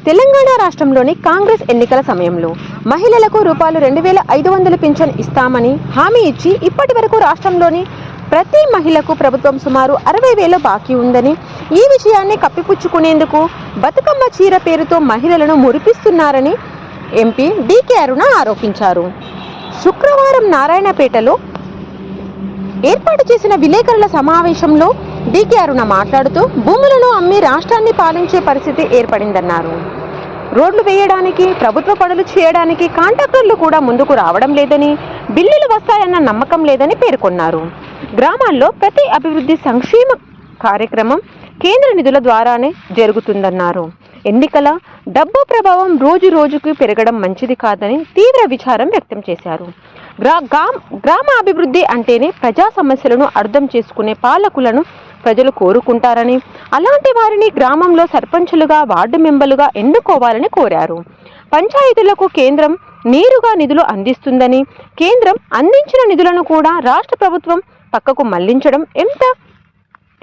తెలంగాణ రాష్ట్రంలోని కాంగ్రెస్ ఎన్నికల సమయంలో మహిళలకు రూపాయలు 2500 పింఛన్ ఇస్తామని హామీ ఇచ్చి ఇప్పటి వరకు రాష్ట్రంలోని ప్రతి మహిళకు ప్రభుత్వం సుమారు 60,000 బాకీ ఉందని, ఈ విషయాన్ని కప్పిపుచ్చుకునేందుకు బతుకమ్మ చీర పేరుతో మహిళలను మురిపిస్తున్నారని ఎంపీ డీకే అరుణ ఆరోపించారు. శుక్రవారం నారాయణపేటలో ఏర్పాటు చేసిన విలేకరుల సమావేశంలో డీకే అరుణ మాట్లాడుతూ భూములను అమ్మి రాష్ట్రాన్ని పాలించే పరిస్థితి ఏర్పడిందన్నారు. రోడ్లు వేయడానికి, ప్రభుత్వ పనులు చేయడానికి కాంట్రాక్టర్లు కూడా ముందుకు రావడం లేదని, బిల్లులు వస్తాయన్న నమ్మకం లేదని పేర్కొన్నారు. గ్రామాల్లో ప్రతి అభివృద్ధి సంక్షేమ కార్యక్రమం కేంద్ర నిధుల ద్వారానే జరుగుతుందన్నారు. ఎన్నికల డబ్బు ప్రభావం రోజు రోజుకు పెరగడం మంచిది కాదని తీవ్ర విచారం వ్యక్తం చేశారు. గ్రామ అభివృద్ధి అంటేనే ప్రజా సమస్యలను అర్థం చేసుకునే పాలకులను ప్రజలు కోరుకుంటారని, అలాంటి వారిని గ్రామంలో సర్పంచులుగా, వార్డు మెంబర్లుగా ఎన్నుకోవాలని కోరారు. పంచాయతీలకు కేంద్రం నేరుగా నిధులు అందిస్తుందని, కేంద్రం అందించిన నిధులను కూడా రాష్ట్ర ప్రభుత్వం పక్కకు మళ్లించడం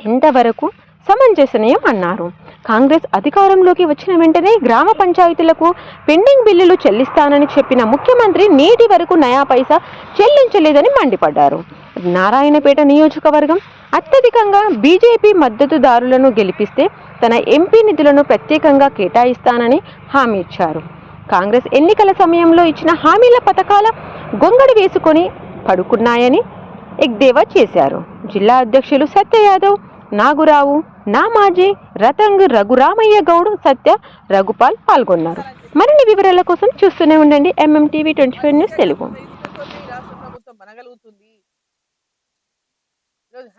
ఎంతవరకు సమంజసనీయం అన్నారు. కాంగ్రెస్ అధికారంలోకి వచ్చిన వెంటనే గ్రామ పంచాయతీలకు పెండింగ్ బిల్లులు చెల్లిస్తానని చెప్పిన ముఖ్యమంత్రి నేటి వరకు నయా పైసా చెల్లించలేదని మండిపడ్డారు. నారాయణపేట నియోజకవర్గం అత్యధికంగా బీజేపీ మద్దతుదారులను గెలిపిస్తే తన ఎంపీ నిధులను ప్రత్యేకంగా కేటాయిస్తానని హామీ ఇచ్చారు. కాంగ్రెస్ ఎన్నికల సమయంలో ఇచ్చిన హామీల పథకాల గొంగడి వేసుకొని పడుకున్నాయని ఎగ్దేవా చేశారు. జిల్లా అధ్యక్షులు సత్య యాదవ్, నాగురావు, నామాజీ, రతంగ్, రఘురామయ్య గౌడ్, సత్య, రఘుపాల్ పాల్గొన్నారు. మరిన్ని వివరాల కోసం చూస్తూనే ఉండండి ఎంఎంటీవీ 24 న్యూస్ తెలుగు.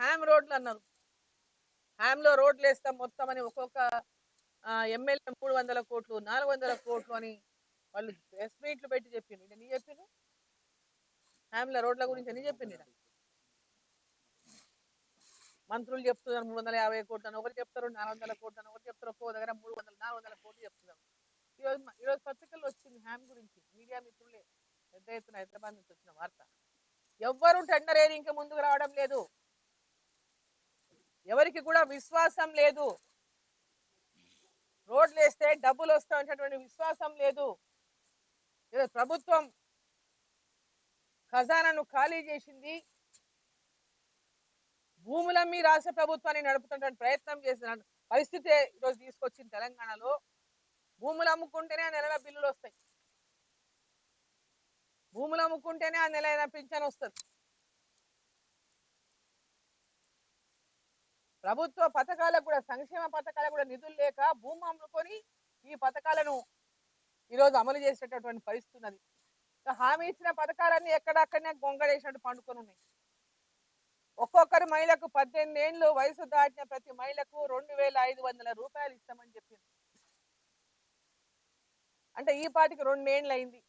హ్యామ్ రోడ్లు అన్నారు. హ్యామ్లో రోడ్లు వేస్తాం మొత్తం అని ఒక్కొక్క ఎమ్మెల్యే 300 కోట్లు 400 కోట్లు అని వాళ్ళు ప్రెస్ మీట్లు పెట్టి చెప్పింది. ఎన్ని చెప్పిండ్రు? హ్యామ్ల రోడ్ల గురించి ఎన్ని చెప్పింది? మంత్రులు చెప్తున్నారు 350 కోట్లు అని, ఒకరు చెప్తారు 400 కోట్లు అని, ఒకరు చెప్తారు ఒక్కో దగ్గర 300-400 కోట్లు చెప్తున్నారు. ఈరోజు పత్రికల్లో వచ్చింది హ్యామ్ గురించి. మీడియా మిత్రులే పెద్ద ఎత్తున హైదరాబాద్ నుంచి వచ్చిన వార్త. ఎవ్వరూ టెండర్ ఏది ఇంకా ముందుకు రావడం లేదు. ఎవరికి కూడా విశ్వాసం లేదు. రోడ్లు వేస్తే డబ్బులు వస్తాయనేటువంటి విశ్వాసం లేదు. ఈరోజు ప్రభుత్వం ఖజానాను ఖాళీ చేసింది. భూములమ్మి రాష్ట్ర ప్రభుత్వాన్ని నడుపుతున్నటువంటి ప్రయత్నం చేసిన పరిస్థితి ఈరోజు తీసుకొచ్చింది తెలంగాణలో. భూములు అమ్ముకుంటేనే ఆ నెలల బిల్లులు వస్తాయి. భూములు అమ్ముకుంటేనే ఆ నెల పింఛన్ వస్తుంది. ప్రభుత్వ పథకాలకు కూడా, సంక్షేమ పథకాలకు కూడా నిధులు లేక భూమి అమ్ముకొని ఈ పథకాలను ఈరోజు అమలు చేసేటటువంటి పరిస్థితి ఉన్నది. హామీ ఇచ్చిన పథకాలన్నీ ఎక్కడక్కడనే గొంగడేసినట్టు పండుకొని ఉన్నాయి. ఒక్కొక్కరు మహిళకు 18 ఏళ్ళు వయసు దాటిన ప్రతి మహిళకు 2,500 రూపాయలు ఇస్తామని చెప్పింది. అంటే ఈ పాటికి 2 ఏళ్ళు అయింది.